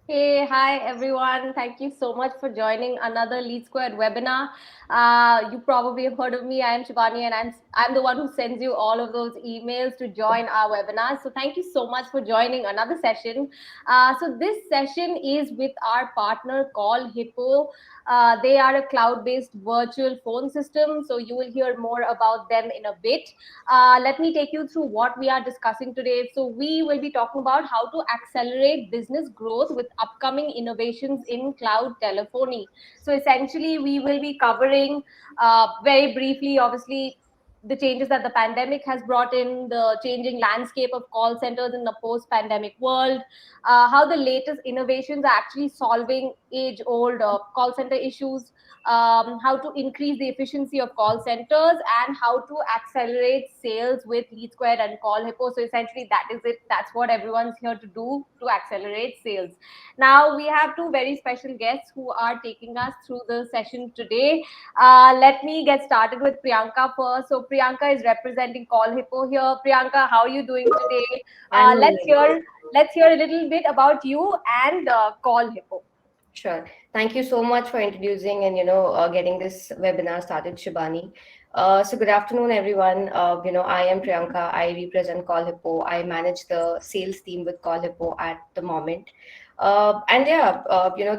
Hey, hi everyone. Thank you so much for joining another Lead Squared webinar. You probably have heard of me. I am Shivani and I'm the one who sends you all of those emails to join our webinars. So thank you so much for joining another session. So this session is with our partner called Hippo. They are a cloud-based virtual phone system. So you will hear more about them in a bit. Let me take you through what we are discussing today. So, we will be talking about how to accelerate business growth with upcoming innovations in cloud telephony. So, essentially, we will be covering very briefly, obviously, the changes that the pandemic has brought in, the changing landscape of call centers in the post pandemic world, how the latest innovations are actually solving age old call center issues, how to increase the efficiency of call centers, and how to accelerate sales with Lead Square and Call Hippo. So essentially, that is it. That's what everyone's here to do to accelerate sales. Now we have two very special guests who are taking us through the session today. Let me get started with Priyanka first. So Priyanka is representing Call Hippo here. Priyanka, how are you doing today? I'm Uh, all let's right. hear let's hear a little bit about you and Call Hippo. Sure. Thank you so much for introducing and getting this webinar started, Shibani. So good afternoon, everyone. I am Priyanka. I represent Call Hippo. I manage the sales team with Call Hippo at the moment.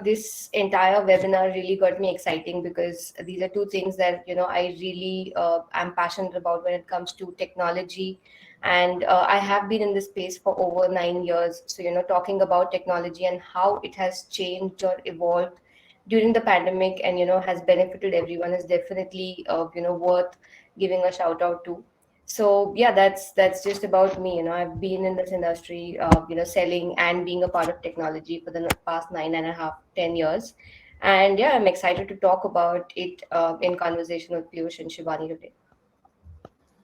This entire webinar really got me exciting because these are two things that I really am passionate about when it comes to technology, and I have been in this space for over 9 years. So talking about technology and how it has changed or evolved during the pandemic and has benefited everyone is definitely worth giving a shout out to. So yeah, that's just about me. I've been in this industry, selling and being a part of technology for the past 9.5, 10 years. And yeah, I'm excited to talk about it in conversation with Piyush and Shivani today.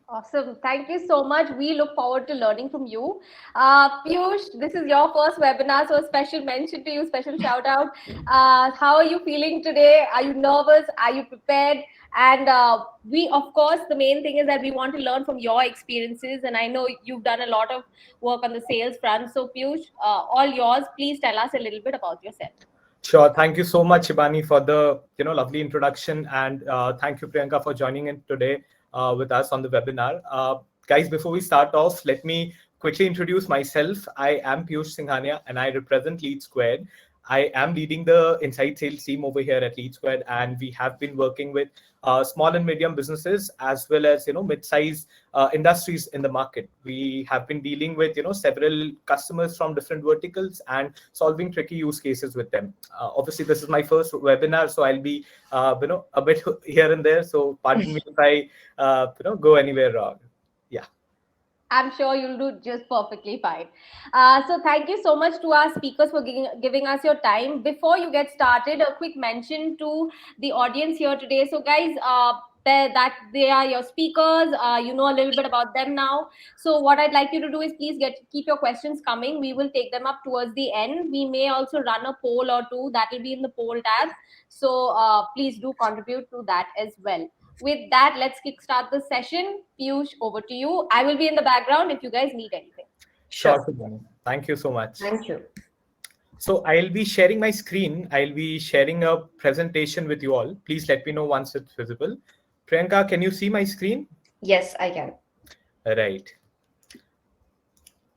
Awesome. Thank you so much. We look forward to learning from you. Piyush, this is your first webinar, so a special mention to you, special shout out. How are you feeling today? Are you nervous? Are you prepared? And we, of course, the main thing is that we want to learn from your experiences. And I know you've done a lot of work on the sales front. So, Piyush, all yours. Please tell us a little bit about yourself. Sure. Thank you so much, Shibani, for the lovely introduction, and thank you, Priyanka, for joining in today with us on the webinar. Guys, before we start off, let me quickly introduce myself. I am Piyush Singhania, and I represent Lead Squared. I am leading the inside sales team over here at Lead Squared, and we have been working with small and medium businesses as well as mid-size industries in the market. We have been dealing with several customers from different verticals and solving tricky use cases with them. Obviously, this is my first webinar, so I'll be a bit here and there. So pardon me if I go anywhere wrong. Yeah. I'm sure you'll do just perfectly fine. So, thank you so much to our speakers for giving us your time. Before you get started, a quick mention to the audience here today. So, guys, that they are your speakers. You know a little bit about them now. So, what I'd like you to do is please keep your questions coming. We will take them up towards the end. We may also run a poll or two that will be in the poll tab. So, please do contribute to that as well. With that, let's kickstart the session. Piyush, over to you. I will be in the background if you guys need anything. Sure, Sure. Shibani. Thank you so much. Thank you. So I'll be sharing my screen. I'll be sharing a presentation with you all. Please let me know once it's visible. Priyanka, can you see my screen? Yes, I can. Right.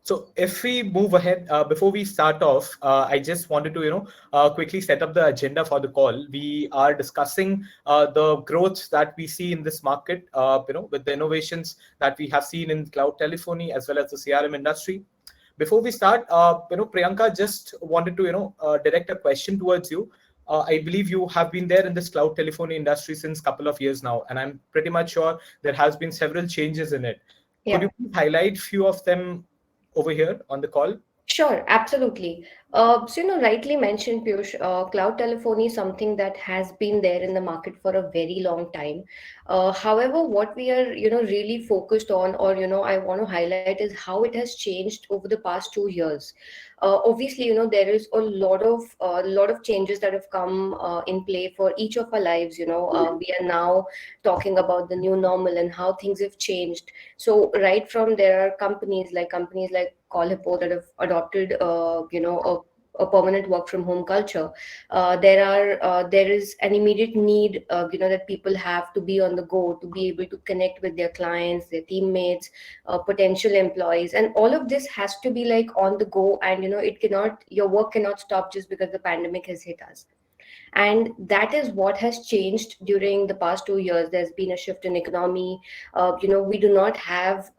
So if we move ahead, before we start off, I just wanted to, quickly set up the agenda for the call. We are discussing the growth that we see in this market, with the innovations that we have seen in cloud telephony as well as the CRM industry. Before we start, Priyanka, just wanted to, direct a question towards you. I believe you have been there in this cloud telephony industry since a couple of years now, and I'm pretty much sure there has been several changes in it. Could Yeah. you please highlight few of them over here on the call? Sure, absolutely. Rightly mentioned, Piyush, cloud telephony is something that has been there in the market for a very long time. However, what we are, really focused on, or, I want to highlight is how it has changed over the past 2 years. Obviously, there is a lot of changes that have come in play for each of our lives. We are now talking about the new normal and how things have changed. So right from there are companies like Call Hippo that have adopted, a permanent work from home culture, there is an immediate need, that people have to be on the go to be able to connect with their clients, their teammates, potential employees, and all of this has to be like on the go. And your work cannot stop just because the pandemic has hit us. And that is what has changed during the past 2 years. There's been a shift in economy. We do not have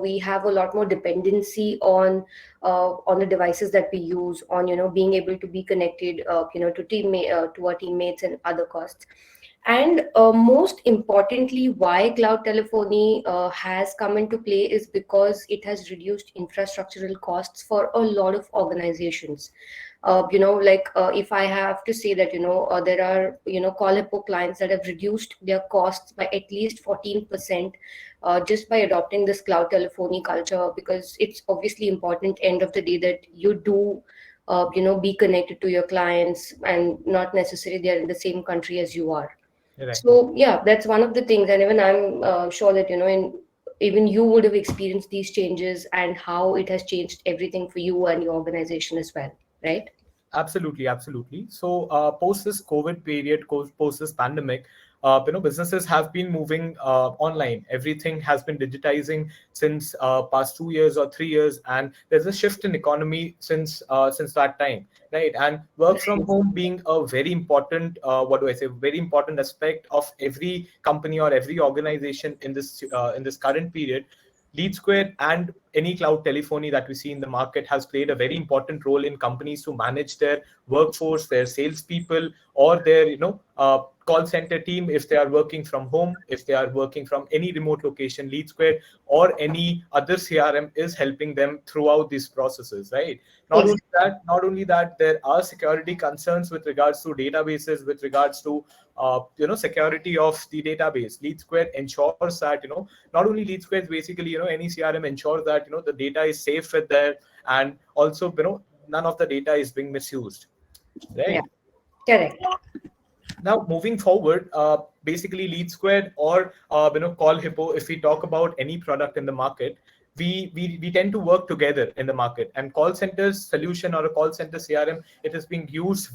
we have a lot more dependency on the devices that we use, on being able to be connected to our teammates and other costs. And most importantly, why cloud telephony has come into play is because it has reduced infrastructural costs for a lot of organizations. If I have to say that, there are, Call Hippo clients that have reduced their costs by at least 14%, just by adopting this cloud telephony culture, because it's obviously important end of the day that you do, be connected to your clients, and not necessarily they're in the same country as you are. Right. So yeah, that's one of the things. And even I'm sure that, even you would have experienced these changes and how it has changed everything for you and your organization as well, right? Absolutely, absolutely. So post this COVID period, post this pandemic, businesses have been moving online. Everything has been digitizing since past 2 years or 3 years, and there's a shift in economy since that time, right? And work from home being a very important, very important aspect of every company or every organization in this current period. LeadSquare and any cloud telephony that we see in the market has played a very important role in companies to manage their workforce, their salespeople, or their call center team if they are working from home, if they are working from any remote location. LeadSquare or any other CRM is helping them throughout these processes, right? Not only that, there are security concerns with regards to databases, with regards to security of the database. LeadSquare ensures that not only LeadSquare, basically any CRM ensures that the data is safe with there, and also none of the data is being misused, right? Yeah, correct. Now moving forward, basically LeadSquare or Call Hippo, if we talk about any product in the market, we tend to work together in the market. And call centers solution or a call center CRM, it is being used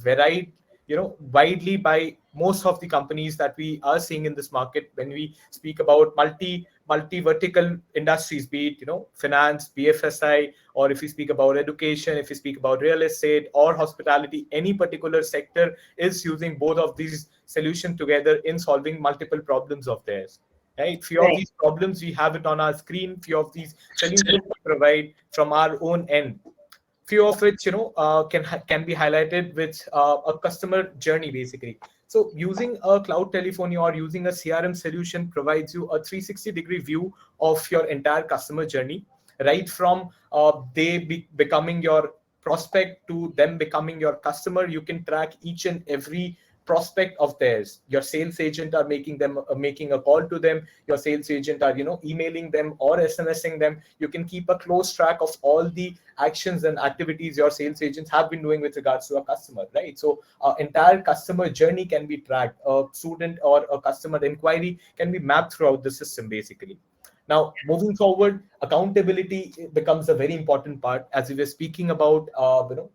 widely by most of the companies that we are seeing in this market. When we speak about multi vertical industries, be it finance, BFSI, or if we speak about education, if we speak about real estate or hospitality, any particular sector is using both of these solutions together in solving multiple problems of theirs. Right? Few of these problems we have it on our screen. Few of these solutions we provide from our own end. Few of which can be highlighted with a customer journey, basically. So using a cloud telephony or using a CRM solution provides you a 360-degree view of your entire customer journey, right from becoming your prospect to them becoming your customer. You can track each and every prospect of theirs. Your sales agent are making a call to them. Your sales agent are emailing them or SMSing them. You can keep a close track of all the actions and activities your sales agents have been doing with regards to a customer, right? So entire customer journey can be tracked. A student or a customer inquiry can be mapped throughout the system, basically. Now, moving forward, accountability becomes a very important part. As we were speaking about,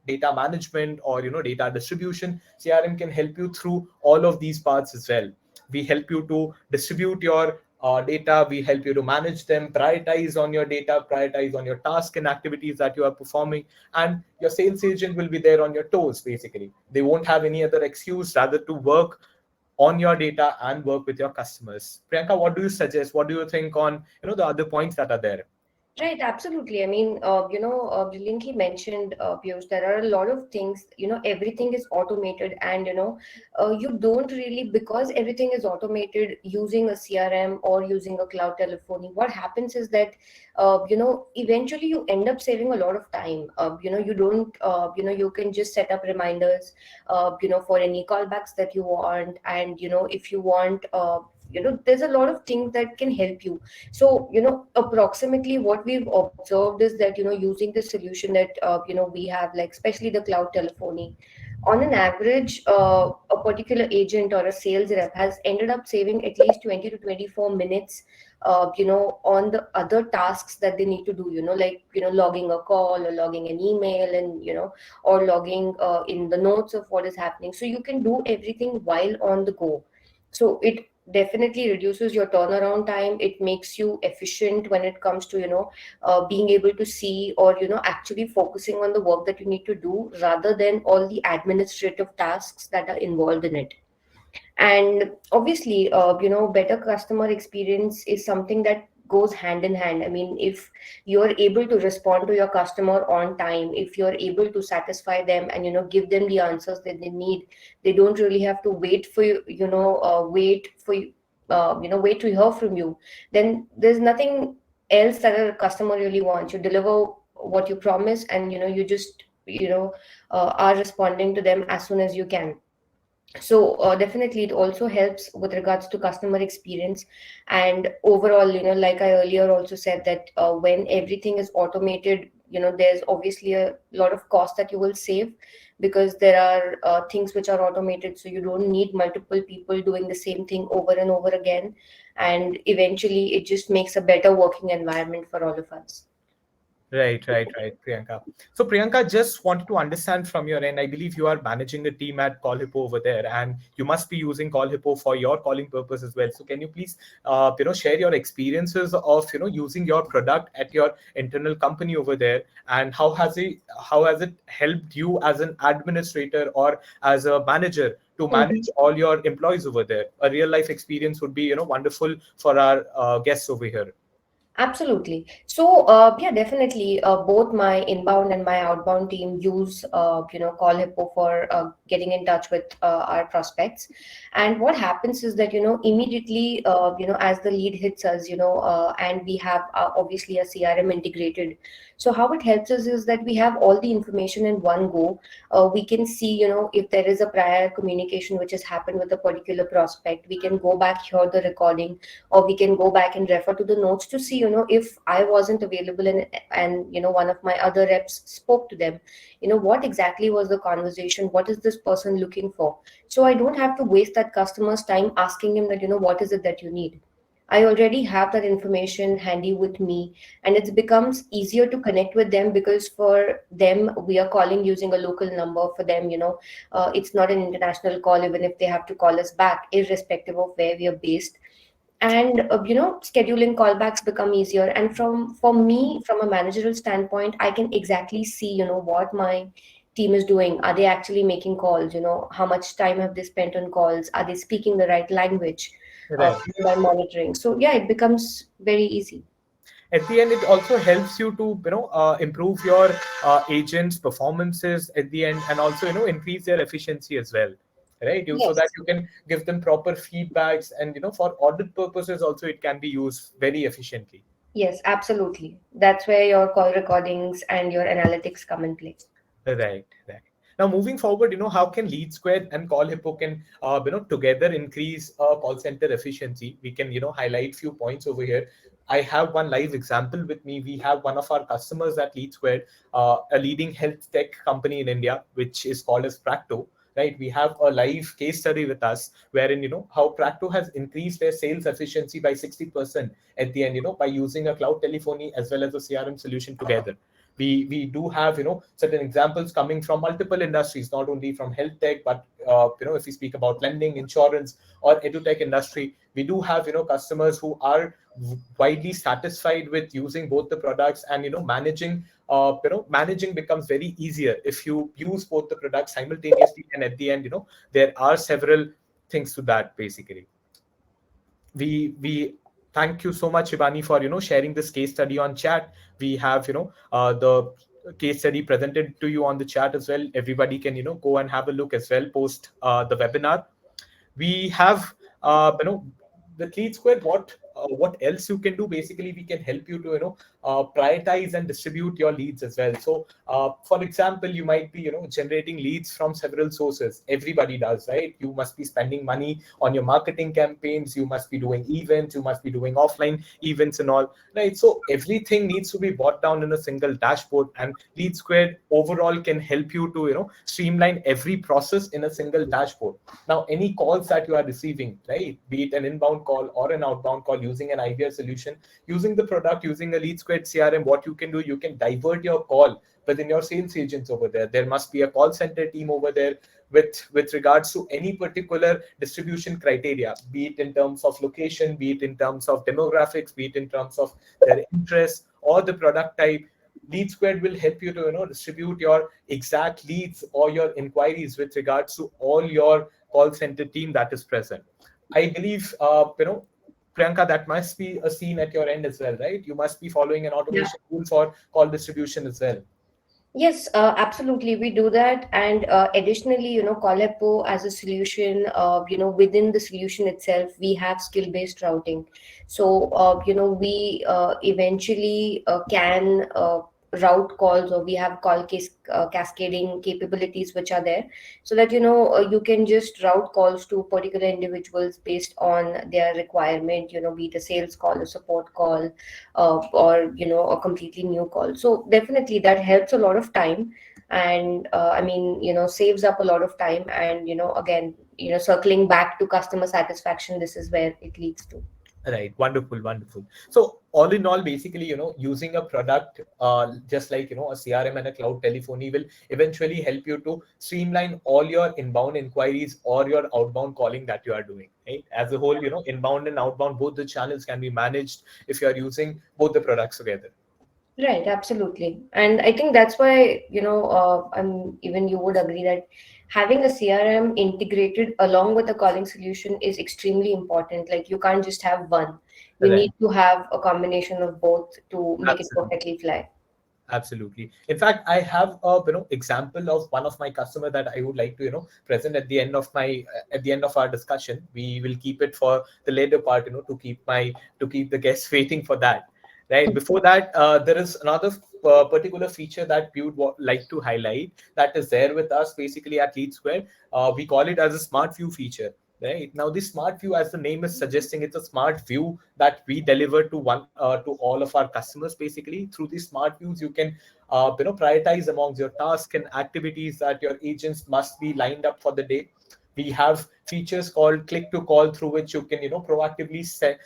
data management or data distribution, CRM can help you through all of these parts as well. We help you to distribute your data. We help you to manage them, prioritize on your data, prioritize on your tasks and activities that you are performing, and your sales agent will be there on your toes. Basically, they won't have any other excuse rather to work on your data and work with your customers. Priyanka, what do you suggest? What do you think on the other points that are there? Right, absolutely. I mean, brilliantly mentioned, Piyush, there are a lot of things, everything is automated, and, you don't really, because everything is automated using a CRM or using a cloud telephony, what happens is that, eventually you end up saving a lot of time. You don't, you can just set up reminders, for any callbacks that you want. And, if you want, there's a lot of things that can help you. So approximately what we've observed is that using the solution that we have, like especially the cloud telephony, on an average, a particular agent or a sales rep has ended up saving at least 20 to 24 minutes on the other tasks that they need to do, like, logging a call or logging an email, and, or logging in the notes of what is happening. So you can do everything while on the go. So it definitely reduces your turnaround time. It makes you efficient when it comes to, being able to see, or, actually focusing on the work that you need to do, rather than all the administrative tasks that are involved in it. And obviously, better customer experience is something that goes hand in hand. I mean, if you're able to respond to your customer on time, if you're able to satisfy them and, give them the answers that they need, they don't really have to wait for you, wait to hear from you, then there's nothing else that a customer really wants. You deliver what you promise, and, you just, are responding to them as soon as you can. So definitely it also helps with regards to customer experience. And overall, like I earlier also said, that when everything is automated, there's obviously a lot of cost that you will save, because there are things which are automated, so you don't need multiple people doing the same thing over and over again. And eventually it just makes a better working environment for all of us. Right, Priyanka. So Priyanka, just wanted to understand from your end, I believe you are managing a team at Call Hippo over there, and you must be using Call Hippo for your calling purpose as well. So can you please, share your experiences of, using your product at your internal company over there, and how has it helped you as an administrator or as a manager to manage all your employees over there? A real life experience would be, wonderful for our guests over here. Absolutely. So, yeah, definitely. Both my inbound and my outbound team use, Call Hippo for getting in touch with our prospects. And what happens is that, immediately, as the lead hits us, and we have obviously a CRM integrated. So how it helps us is that we have all the information in one go. We can see, if there is a prior communication which has happened with a particular prospect, we can go back, hear the recording, or we can go back and refer to the notes to see, if I wasn't available, and one of my other reps spoke to them, what exactly was the conversation, what is this person looking for. So I don't have to waste that customer's time asking him that, what is it that you need. I already have that information handy with me, and it becomes easier to connect with them, because for them, we are calling using a local number. For them, it's not an international call, even if they have to call us back, irrespective of where we are based. And scheduling callbacks become easier. And for me, from a managerial standpoint, I can exactly see, what my team is doing. Are they actually making calls? How much time have they spent on calls? Are they speaking the right language? Right. By monitoring. So yeah, it becomes very easy. At the end, it also helps you to improve your agents' performances at the end, and also increase their efficiency as well, right? So that Yes. you can give them proper feedbacks, and for audit purposes also it can be used very efficiently. Yes, absolutely. That's where your call recordings and your analytics come in place. Right. Now, moving forward, how can Lead Square and Call Hippo can, together increase call center efficiency? We can, highlight few points over here. I have one live example with me. We have one of our customers at Lead Square, a leading health tech company in India, which is called as Practo. Right, we have a live case study with us, wherein how Practo has increased their sales efficiency by 60% at the end, by using a cloud telephony as well as a CRM solution together. We do have certain examples coming from multiple industries, not only from health tech, but if we speak about lending, insurance, or edutech industry, we do have customers who are widely satisfied with using both the products. And managing becomes very easier if you use both the products simultaneously. And at the end, there are several things to that. Basically, we thank you so much, Shivani, for sharing this case study on chat. We have the case study presented to you on the chat as well. Everybody can go and have a look as well post the webinar. We have the Lead Square. What else you can do? Basically, we can help you to prioritize and distribute your leads as well. So for example, you might be generating leads from several sources. Everybody does, right? You must be spending money on your marketing campaigns, you must be doing events, you must be doing offline events and all, right? So everything needs to be brought down in a single dashboard, and Lead Squared overall can help you to streamline every process in a single dashboard. Now, any calls that you are receiving, right, be it an inbound call or an outbound call, using an IVR solution, using the product, using a Lead Squared CRM, what you can do, you can divert your call within your sales agents over there. There must be a call center team over there with regards to any particular distribution criteria, be it in terms of location, be it in terms of demographics, be it in terms of their interests or the product type. Lead Squared will help you to distribute your exact leads or your inquiries with regards to all your call center team that is present. I believe Priyanka, that must be a scene at your end as well, right? You must be following an Yeah. automation tool for call distribution as well. Yes, absolutely. We do that. And additionally, Callepo as a solution, within the solution itself, we have skill-based routing. So, we eventually can route calls, or we have cascading capabilities which are there, so that, you can just route calls to particular individuals based on their requirement, be it a sales call, a support call, or a completely new call. So definitely that helps a lot of time, and I mean, saves up a lot of time, and again, circling back to customer satisfaction, this is where it leads to. Right. Wonderful. Wonderful. So all in all, basically, using a product just like, a CRM and a cloud telephony will eventually help you to streamline all your inbound inquiries or your outbound calling that you are doing, right? As a whole, inbound and outbound, both the channels can be managed if you are using both the products together. Right, absolutely. And I think that's why, even you would agree that having a CRM integrated along with a calling solution is extremely important. Like, you can't just have one. You Right. need to have a combination of both to make it Absolutely. perfectly fly. Absolutely. In fact, I have a example of one of my customer that I would like to present at the end of our discussion. We will keep it for the later part, to keep the guests waiting for that. Right. Before that, there is another particular feature that we would like to highlight that is there with us basically at Lead Square. We call it as a Smart View feature. Right now, this smart view, as the name is suggesting, it's a smart view that we deliver to all of our customers. Basically, through these smart views, you can prioritize amongst your tasks and activities that your agents must be lined up for the day. We have features called click to call, through which you can proactively set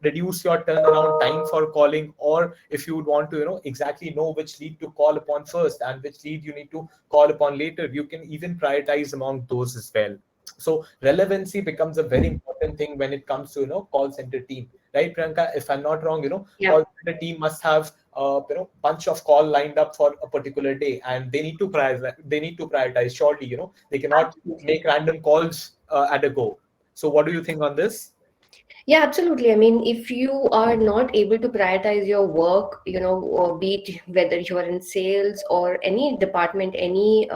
reduce your turnaround time for calling, or if you would want to exactly know which lead to call upon first and which lead you need to call upon later, you can even prioritize among those as well. So relevancy becomes a very important thing when it comes to call center team, right, Priyanka? If I'm not wrong, Yeah. call center team must have bunch of call lined up for a particular day, and they need to prioritize. They need to prioritize. Surely, they cannot make random calls at a go. So, what do you think on this? Yeah, absolutely. I mean, if you are not able to prioritize your work, or be it whether you are in sales or any department, any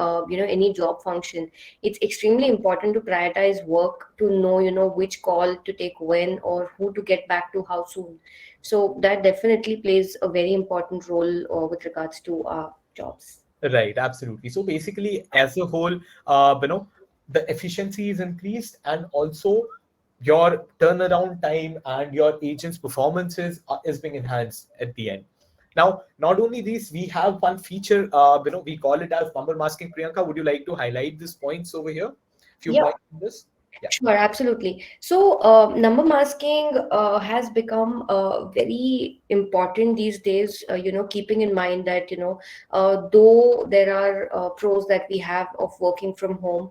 job function, it's extremely important to prioritize work, to know, which call to take when, or who to get back to how soon. So that definitely plays a very important role with regards to our jobs. Right, absolutely. So basically, as a whole, the efficiency is increased, and also your turnaround time and your agent's performances is being enhanced at the end. Now, not only these, we have one feature, we call it as number masking. Priyanka, would you like to highlight these points over here? Few Yeah. points on this? Yeah. Sure, absolutely. So, number masking has become very important these days, keeping in mind that, though there are pros that we have of working from home,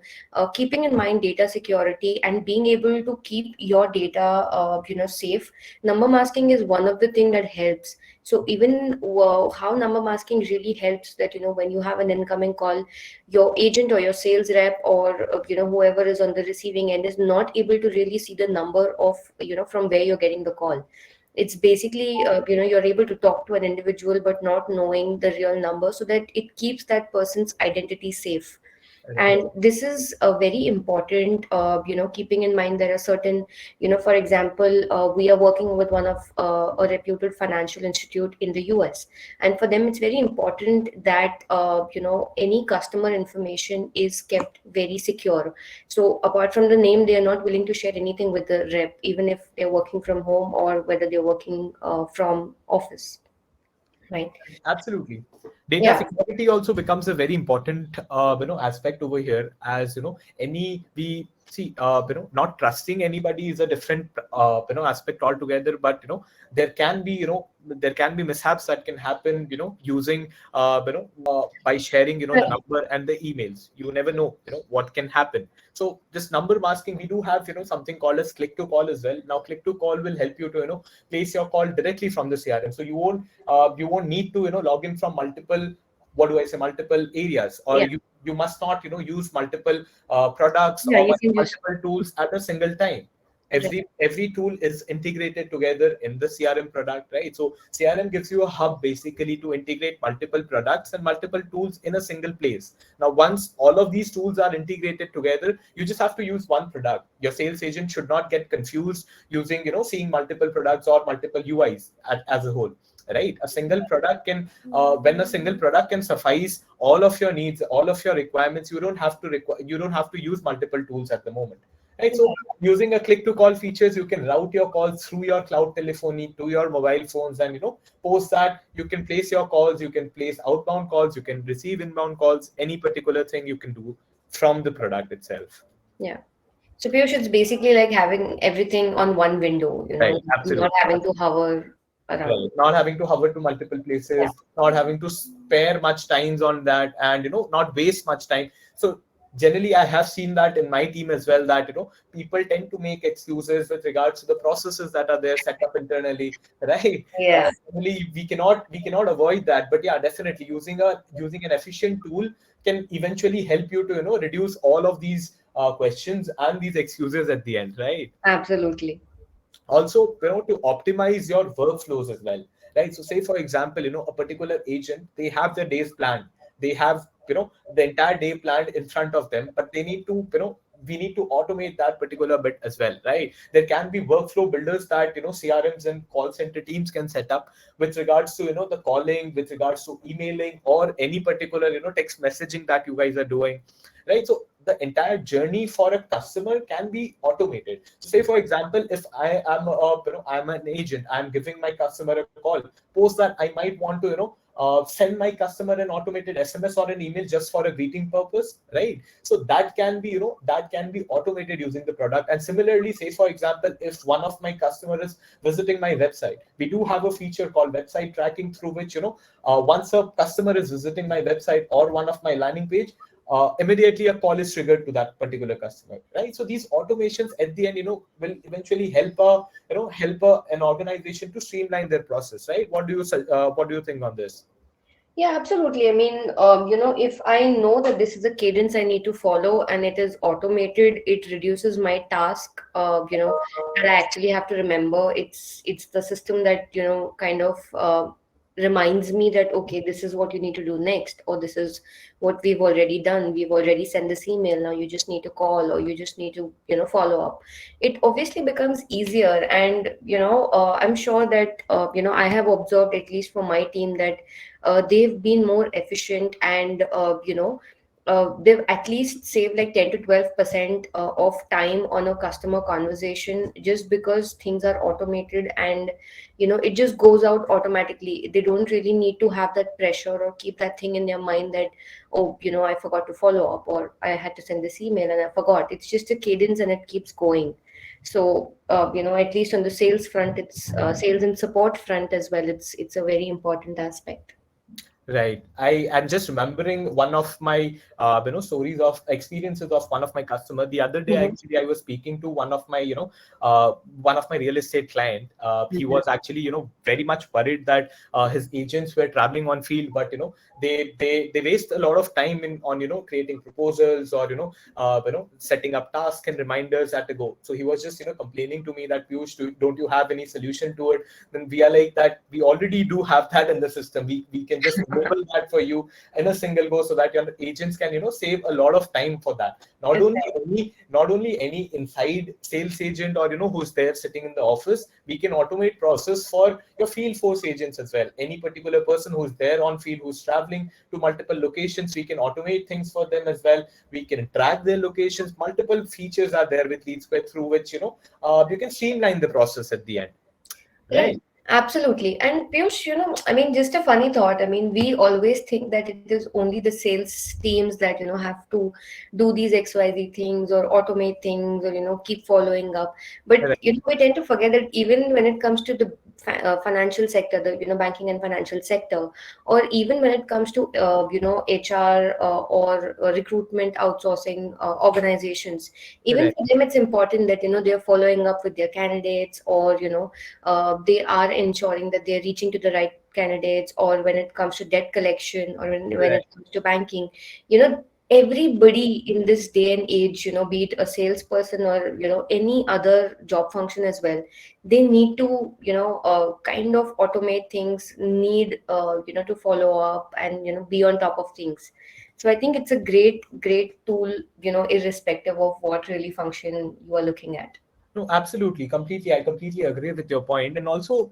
keeping in mind data security and being able to keep your data, safe, number masking is one of the thing that helps. So even how number masking really helps, that, when you have an incoming call, your agent or your sales rep, or whoever is on the receiving end, is not able to really see the number of, from where you're getting the call. It's basically you're able to talk to an individual but not knowing the real number, so that it keeps that person's identity safe. And this is a very important, keeping in mind there are certain, for example, we are working with one of a reputed financial institute in the US, and for them it's very important that any customer information is kept very secure. So apart from the name, they are not willing to share anything with the rep, even if they're working from home or whether they're working from office, right? Absolutely. Data Yeah. security also becomes a very important, aspect over here. As we see, not trusting anybody is a different, aspect altogether. But there can be, there can be mishaps that can happen, using, by sharing, the number and the emails. You never know, what can happen. So this number masking, we do have, something called as click to call as well. Now, click to call will help you to, place your call directly from the CRM. So you won't need to log in from multiple, what do I say, multiple areas, or Yeah. you must not use multiple products Yeah, or you can just. multiple tools at a single time. Every tool is integrated together in the CRM product, right? So CRM gives you a hub basically to integrate multiple products and multiple tools in a single place. Now, once all of these tools are integrated together, you just have to use one product. Your sales agent should not get confused using, seeing multiple products or multiple UIs as a whole, right? A single product can, when a single product can suffice all of your needs, all of your requirements, you don't have to use multiple tools at the moment, right? So using a click to call features, you can route your calls through your cloud telephony to your mobile phones, and post that you can place your calls, you can place outbound calls, you can receive inbound calls, any particular thing you can do from the product itself. Yeah. So Piyush, it's basically like having everything on one window, Right, not absolutely. having to hover around. Right. Not having to hover to multiple Yeah. places, not having to spare much times on that, and not waste much time. So generally, I have seen that in my team as well, that people tend to make excuses with regards to the processes that are there set up internally, right? Yeah. Generally, we cannot avoid that, but yeah, definitely using an efficient tool can eventually help you to reduce all of these questions and these excuses at the end, right? Absolutely. Also, to optimize your workflows as well, right? So say for example, a particular agent, they have their days planned, they have the entire day planned in front of them, but they need to we need to automate that particular bit as well, right? There can be workflow builders that CRMs and call center teams can set up with regards to the calling, with regards to emailing, or any particular text messaging that you guys are doing, right? So the entire journey for a customer can be automated. So say for example, if I am I'm an agent, I'm giving my customer a call. Post that, I might want to send my customer an automated SMS or an email just for a greeting purpose, right? So that can be that can be automated using the product. And similarly, say for example, if one of my customer is visiting my website, we do have a feature called website tracking, through which once a customer is visiting my website or one of my landing page, immediately a call is triggered to that particular customer, right? So these automations at the end, will eventually help an organization to streamline their process, right? What do you think on this? Yeah, absolutely. I mean, if I know that this is a cadence I need to follow and it is automated, it reduces my task, that I actually have to remember. It's the system that, kind of reminds me that, okay, this is what you need to do next, or this is what we've already done. We've already sent this email. Now you just need to call, or you just need to, follow up. It obviously becomes easier. And, I'm sure that, I have observed, at least for my team, that they've been more efficient, and they've at least saved like 10 to 12% of time on a customer conversation, just because things are automated, and it just goes out automatically. They don't really need to have that pressure or keep that thing in their mind that, oh, I forgot to follow up, or I had to send this email and I forgot. It's just a cadence and it keeps going. So at least on the sales front, it's sales and support front as well, it's a very important aspect. Right. I am just remembering one of my stories of experiences of one of my customer. The other day, Mhm. actually, I was speaking to one of my one of my real estate client. He Mhm. was actually very much worried that his agents were traveling on field, but they waste a lot of time in on creating proposals, or setting up tasks and reminders at a go. So he was just complaining to me that, Piyush, don't you have any solution to it? Then we are like that, we already do have that in the system. We can just enable that for you in a single go, so that your agents can save a lot of time for that. Not only any inside sales agent or who's there sitting in the office, we can automate process for your field force agents as well. Any particular person who's there on field, who's traveling to multiple locations, we can automate things for them as well. We can track their locations. Multiple features are there with LeadSquare, through which you can streamline the process at the end. Right. Absolutely. And Piyush, I mean, just a funny thought. I mean, we always think that it is only the sales teams that, have to do these XYZ things or automate things or, keep following up. But, Right. We tend to forget that even when it comes to the financial sector, the, banking and financial sector, or even when it comes to, HR or recruitment outsourcing organizations, even Right. for them, it's important that, they're following up with their candidates, or, they are ensuring that they're reaching to the right candidates, or when it comes to debt collection, or when Right. it comes to banking, everybody in this day and age, be it a salesperson or, any other job function as well, they need to, kind of automate things, need, to follow up and, be on top of things. So I think it's a great tool, irrespective of what really function you are looking at. No, absolutely, completely. I completely agree with your point. And also,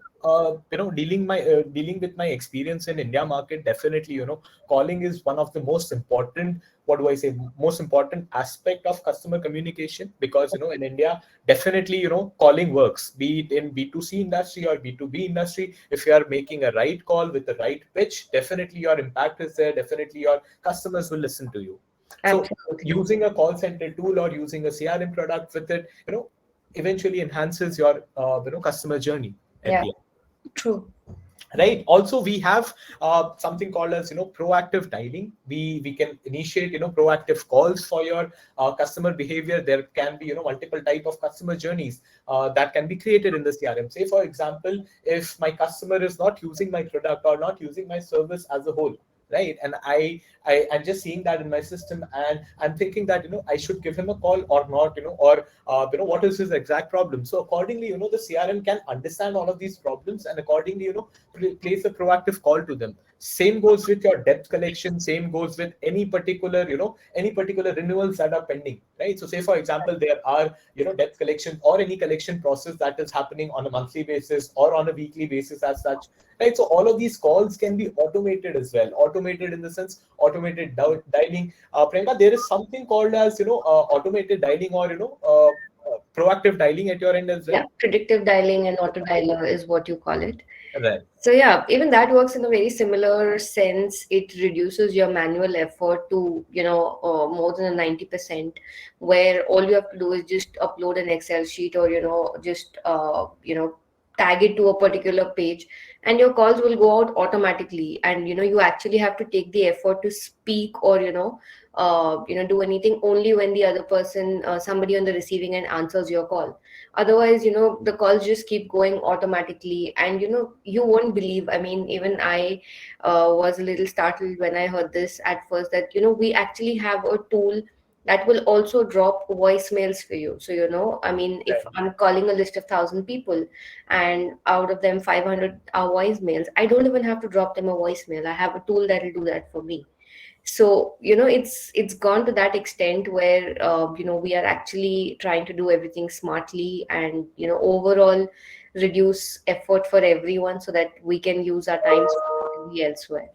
dealing with my experience in India market, definitely, calling is one of the most important, what do I say, most important aspect of customer communication, because, in India, definitely, calling works, be it in B2C industry or B2B industry. If you are making a right call with the right pitch, definitely your impact is there. Definitely your customers will listen to you. So Absolutely. using a call center tool or using a CRM product with it, eventually enhances your customer journey at Yeah, the end. true. Right. Also, we have something called as proactive dialing. We can initiate proactive calls for your customer behavior. There can be multiple type of customer journeys that can be created in the CRM. Say for example, if my customer is not using my product or not using my service as a whole, right, and I'm just seeing that in my system, and I'm thinking that I should give him a call or not, or what is his exact problem. So accordingly, the CRM can understand all of these problems, and accordingly, place a proactive call to them. Same goes with your debt collection. Same goes with any particular renewals that are pending, right? So say for example, there are debt collection or any collection process that is happening on a monthly basis or on a weekly basis as such, right? So all of these calls can be automated as well. Automated in the sense automated dialing. Priyanka, there is something called as automated dialing, or proactive dialing at your end as well. Yeah, predictive dialing and auto dialer is what you call it. Right. So yeah, even that works in a very similar sense. It reduces your manual effort to, more than a 90%, where all you have to do is just upload an Excel sheet, or, just, tag it to a particular page, and your calls will go out automatically. And, you actually have to take the effort to speak, or, do anything only when the other person, somebody on the receiving end, answers your call. Otherwise, the calls just keep going automatically, and you won't believe. I mean, even I was a little startled when I heard this at first, that we actually have a tool that will also drop voicemails for you. So I mean, if I'm calling a list of 1,000 people, and out of them 500 are voicemails, I don't even have to drop them a voicemail. I have a tool that will do that for me. So it's gone to that extent where we are actually trying to do everything smartly, and overall reduce effort for everyone, so that we can use our time smartly elsewhere.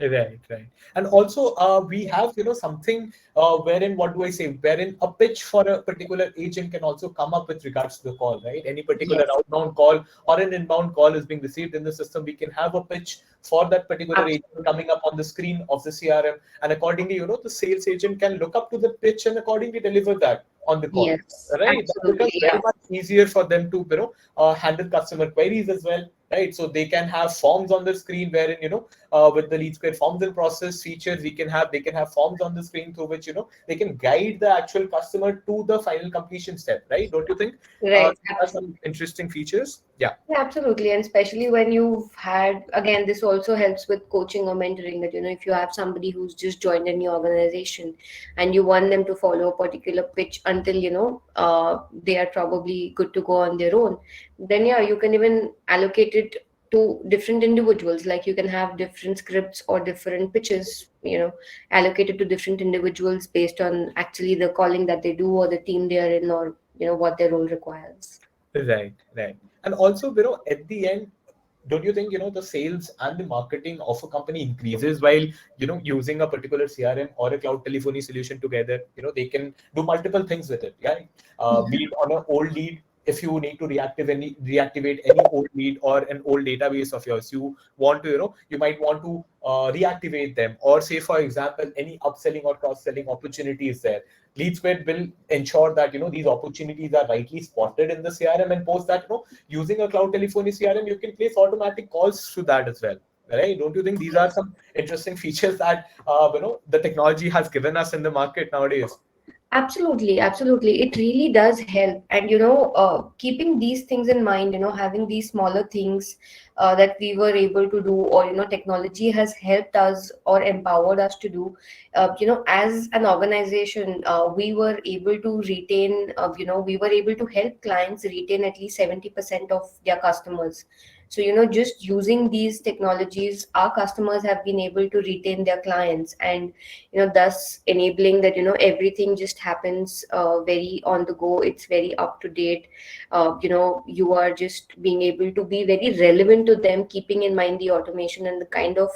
Right, right. And also, we have, something wherein, what do I say, wherein a pitch for a particular agent can also come up with regards to the call, right? Any particular Yes, outbound call or an inbound call is being received in the system. We can have a pitch for that particular agent absolutely. coming up on the screen of the CRM. And accordingly, the sales agent can look up to the pitch and accordingly deliver that on the call. Yes, Right, that absolutely. becomes very Yeah. much easier for them to handle customer queries as well, right? So they can have forms on the screen wherein with the LeadSquare forms and process features, they can have forms on the screen through which they can guide the actual customer to the final completion step, right? Don't you think? Right. There are some interesting features. Yeah. Yeah, absolutely. And especially when you've had, again, this also helps with coaching or mentoring, that, if you have somebody who's just joined a new organization, and you want them to follow a particular pitch until, they are probably good to go on their own, then yeah, you can even allocate it to different individuals. Like you can have different scripts or different pitches, allocated to different individuals based on actually the calling that they do or the team they are in, or what their role requires. Right, right. And also, at the end, don't you think, the sales and the marketing of a company increases while, using a particular CRM or a cloud telephony solution together? They can do multiple things with it, right? Be it on an old lead, if you need to reactivate any old lead or an old database of yours, you want to, you might want to reactivate them, or say, for example, any upselling or cross-selling opportunity is there. LeadSquared will ensure that these opportunities are rightly spotted in the CRM, and post that using a cloud telephony CRM, you can place automatic calls to that as well. Right? Don't you think these are some interesting features that the technology has given us in the market nowadays? Absolutely, absolutely. It really does help. And, keeping these things in mind, having these smaller things that we were able to do, or, technology has helped us or empowered us to do, as an organization, we were able to retain, we were able to help clients retain at least 70% of their customers. So, just using these technologies, our customers have been able to retain their clients, and thus enabling that everything just happens very on the go. It's very up to date. You are just being able to be very relevant to them, keeping in mind the automation and the kind of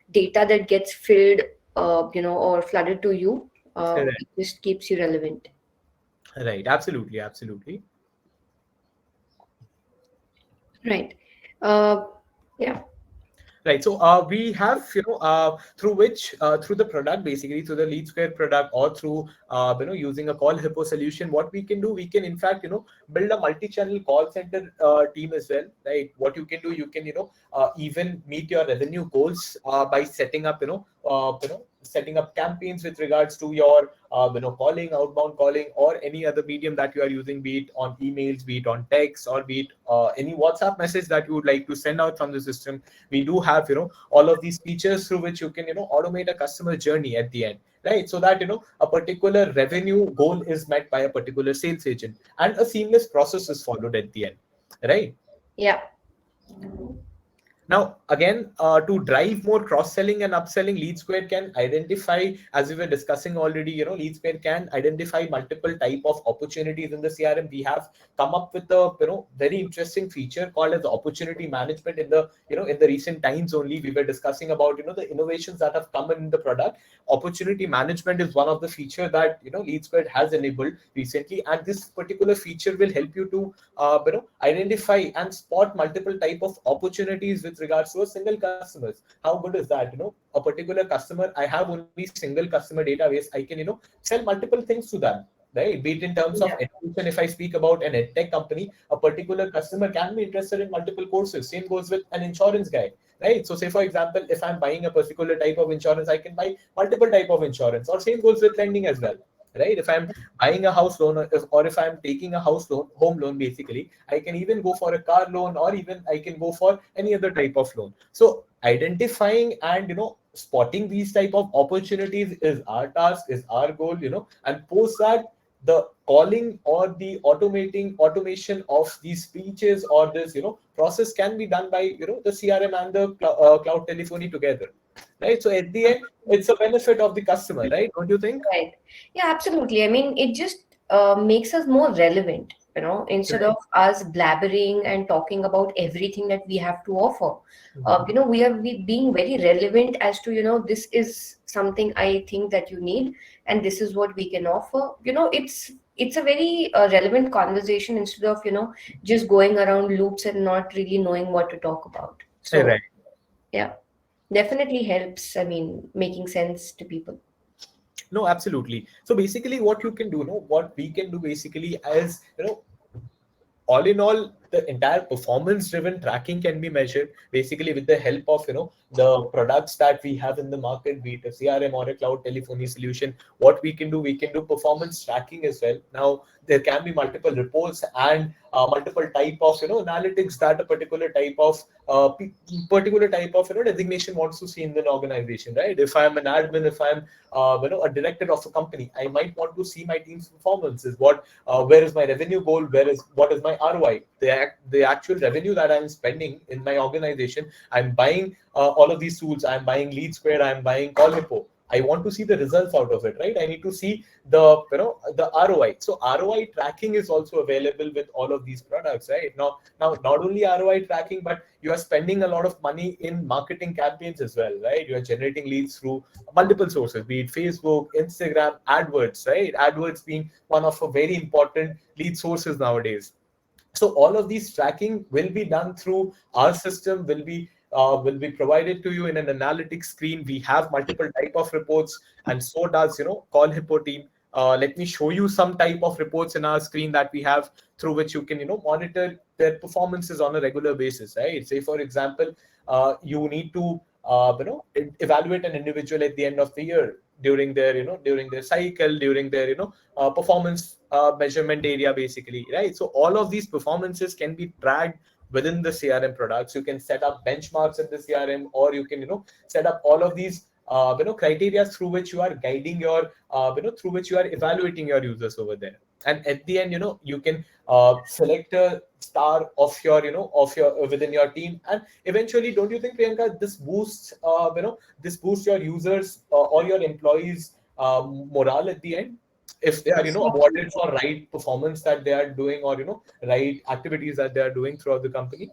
data that gets filled or flooded to you. Right, It just keeps you relevant. right. Absolutely, absolutely. Right. uh, yeah. Right. So we have, through the product, basically through the LeadSquare product, or through, using a call hippo solution, what we can do, we can in fact, build a multi-channel call center team as well, right? What you can do, you can, even meet your revenue goals by setting up, setting up campaigns with regards to your, calling, outbound calling, or any other medium that you are using, be it on emails, be it on text, or be it any WhatsApp message that you would like to send out from the system. We do have all of these features through which you can automate a customer journey at the end, right? So that a particular revenue goal is met by a particular sales agent, and a seamless process is followed at the end, right? Yeah. Now, again, to drive more cross-selling and upselling, LeadSquare can identify, as we were discussing already, LeadSquare can identify multiple type of opportunities in the CRM. We have come up with a, very interesting feature called as opportunity management. In the, in the recent times only, we were discussing about, the innovations that have come in the product. Opportunity management is one of the feature that, LeadSquare has enabled recently. And this particular feature will help you to, identify and spot multiple type of opportunities with regards to a single customers. How good is that? A particular customer, I have only single customer database, I can sell multiple things to them, right? Be it in terms of Yeah. education, if I speak about an edtech company, a particular customer can be interested in multiple courses. Same goes with an insurance guy, right? So say, for example, if I'm buying a particular type of insurance, I can buy multiple type of insurance. Or same goes with lending as well, right? If I'm buying a house loan, or if I'm taking a house loan, home loan, basically, I can even go for a car loan, or even I can go for any other type of loan. So identifying and spotting these type of opportunities is our task, is our goal, and post that, the calling or the automation of these speeches, or this process can be done by the CRM and the cloud telephony together, right? So at the end, it's a benefit of the customer, right? Don't you think? Right. Yeah, absolutely. I mean, it just makes us more relevant, instead Right. of us blabbering and talking about everything that we have to offer. Mhm. We are being very relevant as to, this is something I think that you need, and this is what we can offer. It's a very relevant conversation, instead of, just going around loops and not really knowing what to talk about. So, Right. yeah, definitely helps. I mean, making sense to people. No, absolutely. So basically, what you can do, what we can do basically is, all in all, the entire performance driven tracking can be measured basically with the help of the products that we have in the market, be it a CRM or a cloud telephony solution. What we can do, we can do performance tracking as well. Now there can be multiple reports and multiple type of analytics that a particular type of designation wants to see in an organization, right? If I'm an admin, if I'm a director of a company, I might want to see my team's performances. Where is my revenue goal? What is my ROI? the actual revenue that I'm spending in my organization. I'm buying all of these tools. I'm buying Lead Square. I'm buying Call Hippo. I want to see the results out of it, right? I need to see the ROI. So ROI tracking is also available with all of these products, right? Now not only ROI tracking, but you are spending a lot of money in marketing campaigns as well, right? You are generating leads through multiple sources, be it Facebook, Instagram, AdWords, right? AdWords being one of a very important lead sources nowadays. So all of these tracking will be done through our system, will be provided to you in an analytics screen. We have multiple type of reports, and so does Call Hippo team. Let me show you some type of reports in our screen that we have, through which you can monitor their performances on a regular basis, right? Say for example, you need to evaluate an individual at the end of the year, during their cycle, during their performance measurement area, basically, right? So all of these performances can be tracked within the CRM products. You can set up benchmarks in the CRM, or you can set up all of these criteria through which you are guiding your through which you are evaluating your users over there. And at the end, you can select a star of your within your team. And eventually, don't you think, Priyanka, this boosts your users or your employees morale at the end, if they are awarded for right performance that they are doing, or right activities that they are doing throughout the company?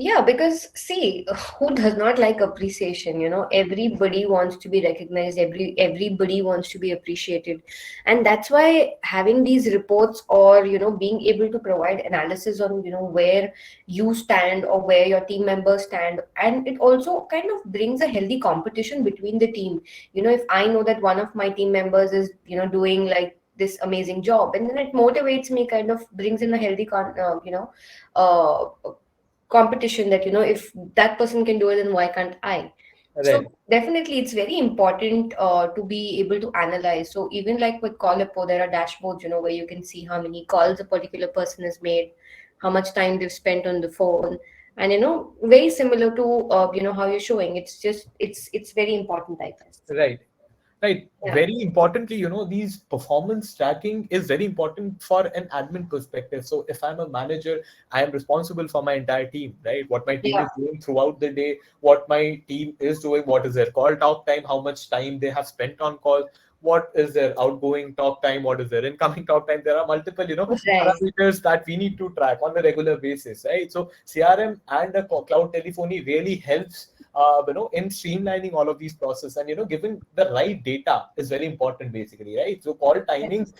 Yeah, because see, who does not like appreciation? Everybody wants to be recognized. Everybody wants to be appreciated, and that's why having these reports, or being able to provide analysis on where you stand or where your team members stand, and it also kind of brings a healthy competition between the team. If I know that one of my team members is doing like this amazing job, and then it motivates me, kind of brings in a healthy competition, that if that person can do it, then why can't I? So Right. definitely it's very important to be able to analyze. So even like with Calipo, there are dashboards where you can see how many calls a particular person has made, how much time they've spent on the phone, and very similar to how you're showing. It's just it's very important, I guess. Right. Right. Yeah. Very importantly, these performance tracking is very important for an admin perspective. So if I'm a manager, I am responsible for my entire team, right? What my team Yeah. is doing throughout the day, what my team is doing, what is their call talk time, how much time they have spent on calls, what is their outgoing talk time, what is their incoming talk time. There are multiple, Right. parameters that we need to track on a regular basis, right? So CRM and cloud telephony really helps in streamlining all of these processes, and giving the right data is very important, basically, right? So call timings,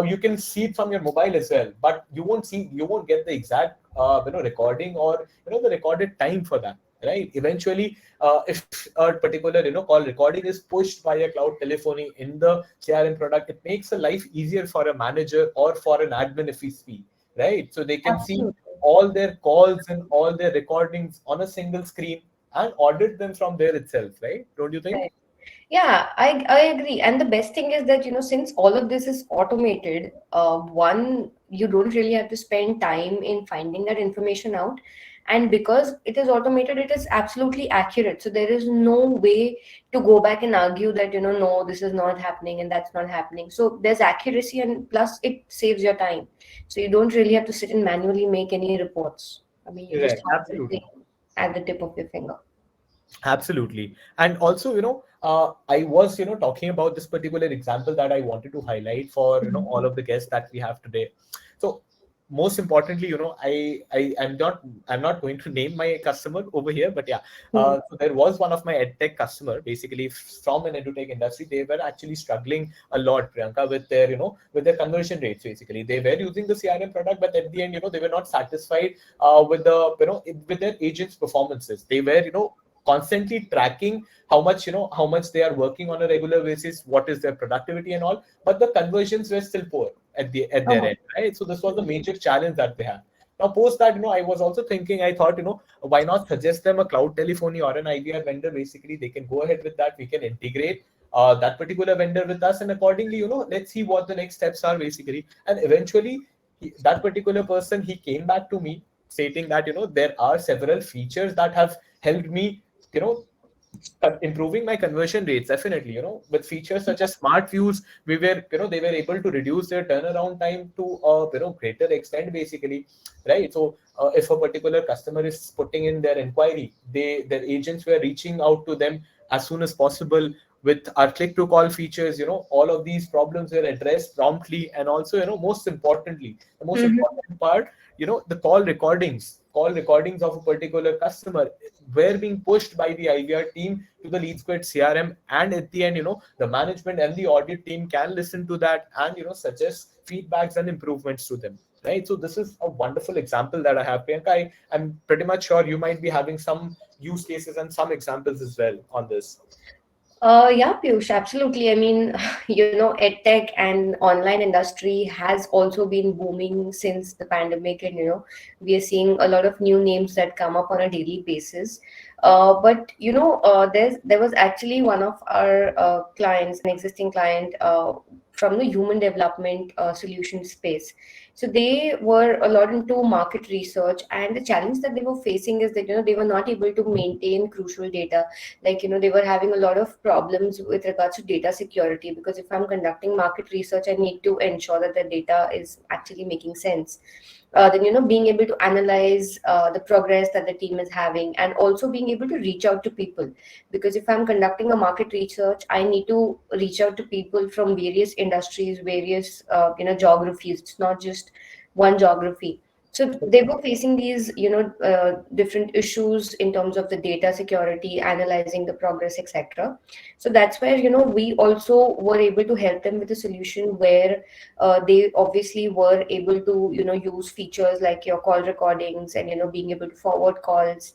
you can see it from your mobile as well, but you won't get the exact recording, or the recorded time for that, right? Eventually, if a particular call recording is pushed by a cloud telephony in the CRM product, it makes a life easier for a manager or for an admin, if we speak, right? So they can see Absolutely. all their calls and all their recordings on a single screen and audit them from there itself, right? Don't you think? Right. Yeah, I agree. And the best thing is that, since all of this is automated, one, you don't really have to spend time in finding that information out. And because it is automated, it is absolutely accurate. So there is no way to go back and argue that, no, this is not happening and that's not happening. So there's accuracy, and plus it saves your time. So you don't really have to sit and manually make any reports. I mean, you just Right, have everything absolutely. at the tip of your finger. Absolutely. And also, I was, talking about this particular example that I wanted to highlight for, all of the guests that we have today. So most importantly, I'm not going to name my customer over here, but yeah. Mhm. So there was one of my edtech customer, basically from an edutech industry. They were actually struggling a lot, Priyanka, with their conversion rates. Basically, they were using the CRM product, but at the end, they were not satisfied with their agents' performances. They were, constantly tracking how much they are working on a regular basis, what is their productivity and all, but the conversions were still poor at their Oh. end, right? So this was the major challenge that they have. Now, post that, I was also thinking, I thought, why not suggest them a cloud telephony or an IVR vendor? Basically, they can go ahead with that. We can integrate that particular vendor with us, and accordingly, let's see what the next steps are, basically. And eventually, that particular person, he came back to me stating that, there are several features that have helped me, you know improving my conversion rates. Definitely, with features such as smart views, they were able to reduce their turnaround time to a greater extent, basically, right? So if a particular customer is putting in their inquiry, their agents were reaching out to them as soon as possible. With our click to call features, all of these problems were addressed promptly. And also, most importantly, the most important part, the call recordings of a particular customer were being pushed by the IVR team to the Lead Squared CRM. And at the end, the management and the audit team can listen to that and, suggest feedbacks and improvements to them. Right. So this is a wonderful example that I have, Priyanka. I'm pretty much sure you might be having some use cases and some examples as well on this. Yeah, Piyush, absolutely. I mean, edtech and online industry has also been booming since the pandemic, and we are seeing a lot of new names that come up on a daily basis. But there was actually one of our clients, an existing client from the human development solution space. So they were a lot into market research, and the challenge that they were facing is that they were not able to maintain crucial data. Like they were having a lot of problems with regards to data security, because if I'm conducting market research, I need to ensure that the data is actually making sense. Then being able to analyze the progress that the team is having, and also being able to reach out to people, because if I'm conducting a market research, I need to reach out to people from various industries, various geographies. It's not just one geography. So they were facing these different issues in terms of the data security, analyzing the progress, etc. So that's where we also were able to help them with a solution where they obviously were able to use features like your call recordings, and being able to forward calls,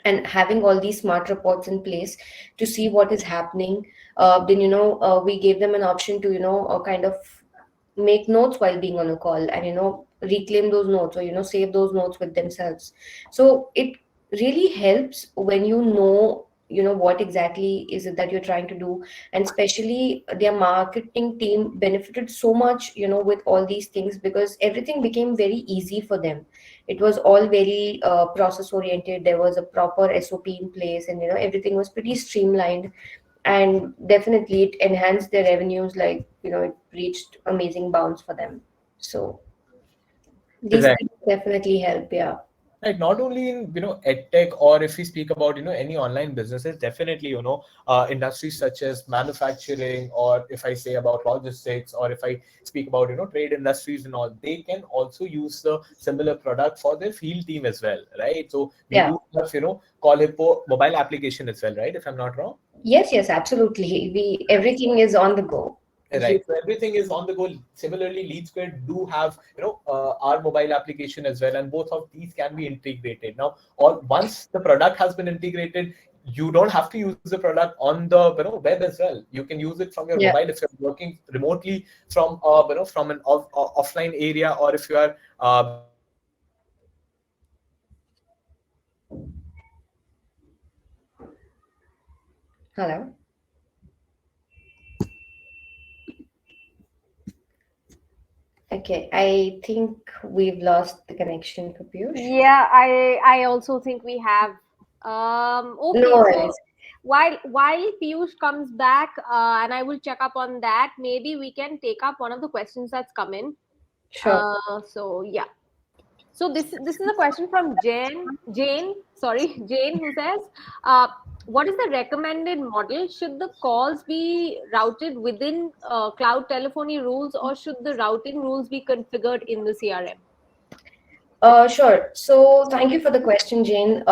and having all these smart reports in place to see what is happening. Then we gave them an option to kind of make notes while being on a call, and reclaim those notes, or save those notes with themselves. So it really helps when what exactly is it that you're trying to do. And especially their marketing team benefited so much with all these things, because everything became very easy for them. It was all very process oriented. There was a proper SOP in place, and everything was pretty streamlined. And definitely it enhanced their revenues, like it reached amazing bounds for them. So these Right. things definitely help. Yeah. Right, not only in edtech, or if we speak about any online businesses, definitely industries such as manufacturing, or if I say about logistics, or if I speak about trade industries and all, they can also use the similar product for their field team as well, right? So we Yeah. do have Call Hippo mobile application as well, right? If I'm not wrong. Yes, absolutely. Everything is on the go. You. Right. So everything is on the go. Similarly, Lead Squared do have, our mobile application as well, and both of these can be integrated. Now, all once the product has been integrated, you don't have to use the product on the web as well. You can use it from your Yeah. mobile if you're working remotely from from an offline area, or if you are Hello. Okay, I think we've lost the connection for Piyush. Yeah, I also think we have. No Okay, so worries. while Piyush comes back, and I will check up on that. Maybe we can take up one of the questions that's come in. Sure. So yeah. So this is a question from Jane, sorry, Jane, who says, what is the recommended model? Should the calls be routed within cloud telephony rules, or should the routing rules be configured in the CRM? Sure. So thank you for the question, Jane.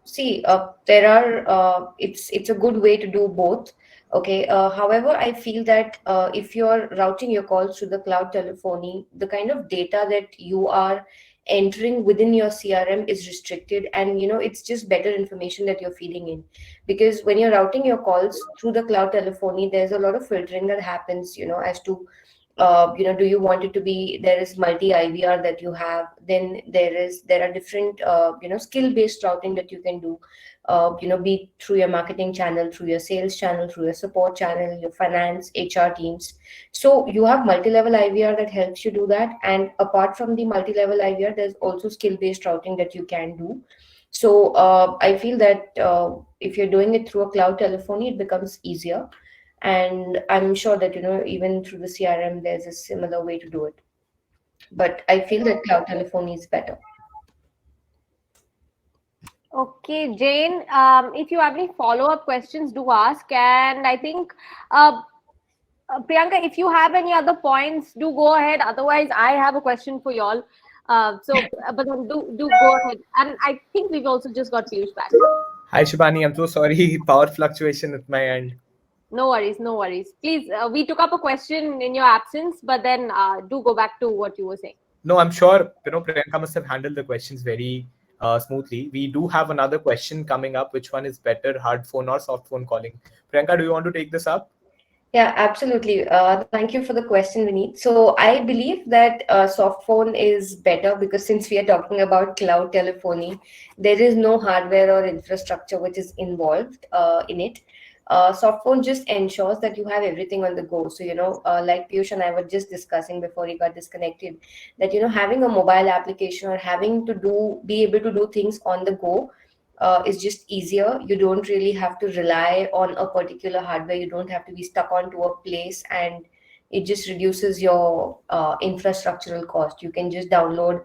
See, there are it's a good way to do both. Okay. However, I feel that if you're routing your calls to the cloud telephony, the kind of data that you are entering within your CRM is restricted, and it's just better information that you're feeding in. Because when you're routing your calls through the cloud telephony, there's a lot of filtering that happens, as to do you want it to be, there is multi IVR that you have, then there are different skill based routing that you can do, be through your marketing channel, through your sales channel, through your support channel, your finance, HR teams. So you have multi-level IVR that helps you do that. And apart from the multi-level IVR, there's also skill based routing that you can do. So I feel that if you're doing it through a cloud telephony, it becomes easier. And I'm sure that, even through the CRM, there's a similar way to do it. But I feel that cloud telephony is better. Okay, Jane, if you have any follow-up questions, do ask. And I think, Priyanka, if you have any other points, do go ahead. Otherwise, I have a question for y'all. But then do go ahead. And I think we've also just got Piyush back. Hi, Shibani. I'm so sorry. Power fluctuation at my end. No worries, no worries. Please, we took up a question in your absence, but then do go back to what you were saying. No, I'm sure Priyanka must have handled the questions very smoothly. We do have another question coming up. Which one is better, hard phone or soft phone calling? Priyanka, do you want to take this up? Yeah, absolutely. Thank you for the question, Vineet. So I believe that soft phone is better because since we are talking about cloud telephony, there is no hardware or infrastructure which is involved in it. Soft phone just ensures that you have everything on the go. So, like Piyush and I were just discussing before he got disconnected, that, having a mobile application or having to be able to do things on the go is just easier. You don't really have to rely on a particular hardware. You don't have to be stuck onto a place, and it just reduces your infrastructural cost. You can just download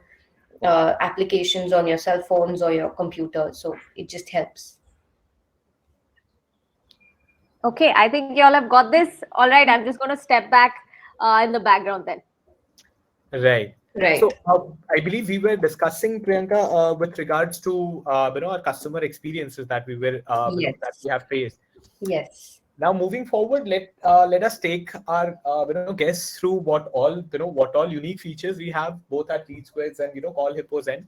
applications on your cell phones or your computer, so it just helps. Okay, I think y'all have got this. All right, I'm just going to step back in the background then. Right. Right. So I believe we were discussing, Priyanka, with regards to our customer experiences that we were Yes. that we have faced. Yes. Now moving forward, let us take our guests through what all unique features we have both at Lead Squares and Call Hippo's end.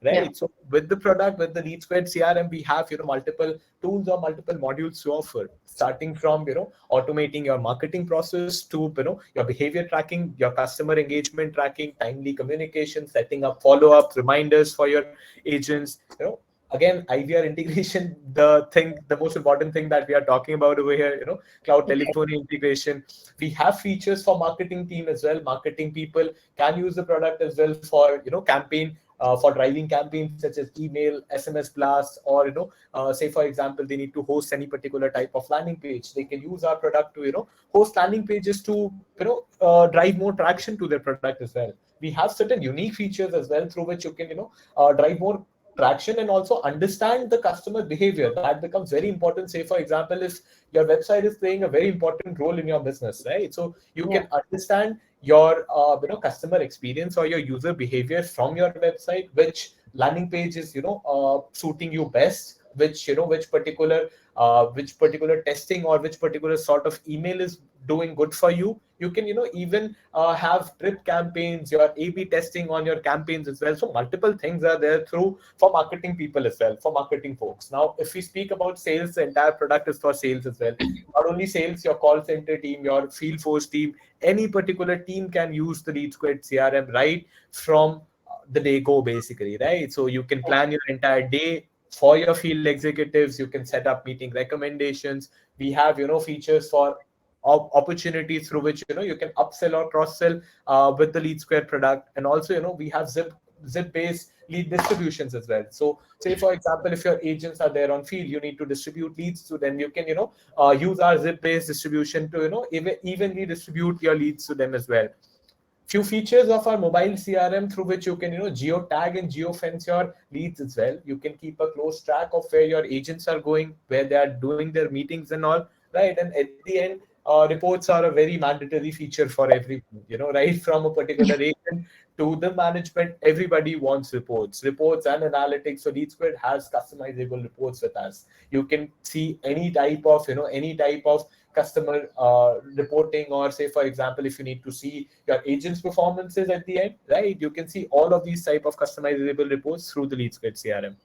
Right. Yeah. So with the product, with the Lead Squared CRM, we have multiple tools or multiple modules to offer, starting from automating your marketing process to your behavior tracking, your customer engagement tracking, timely communication, setting up follow-up reminders for your agents. Again, IVR integration, the most important thing that we are talking about over here, cloud telephony integration. We have features for marketing team as well. Marketing people can use the product as well for campaign for driving campaigns such as email, SMS blasts, or say for example they need to host any particular type of landing page. They can use our product to host landing pages to drive more traction to their product as well. We have certain unique features as well through which you can drive more traction and also understand the customer behavior. That becomes very important. Say for example, if your website is playing a very important role in your business, right? So you can understand your customer experience or your user behavior from your website, which landing page is suiting you best, which particular testing or which particular sort of email is doing good for you. You can even have drip campaigns, your A/B testing on your campaigns as well. So multiple things are there through for marketing people as well, for marketing folks. Now if we speak about sales, the entire product is for sales as well. Not only sales, your call center team, your field force team, any particular team can use the Lead Squared CRM right from the day go, basically, right? So you can plan your entire day for your field executives. You can set up meeting recommendations. We have features for opportunities through which you can upsell or cross sell with the Lead Squared product. And also we have zip based lead distributions as well. So say for example, if your agents are there on field, you need to distribute leads to them. You can use our zip based distribution to evenly distribute your leads to them as well. Few features of our mobile CRM through which you can geo tag and geo fence your leads as well. You can keep a close track of where your agents are going, where they are doing their meetings and all, right? And at the end, reports are a very mandatory feature for everyone, right from a particular agent to the management. Everybody wants reports and analytics. So Lead Squared has customizable reports with us. You can see any type of customer reporting, or say for example, if you need to see your agent's performances at the end, right? You can see all of these type of customizable reports through the Lead Squared CRM.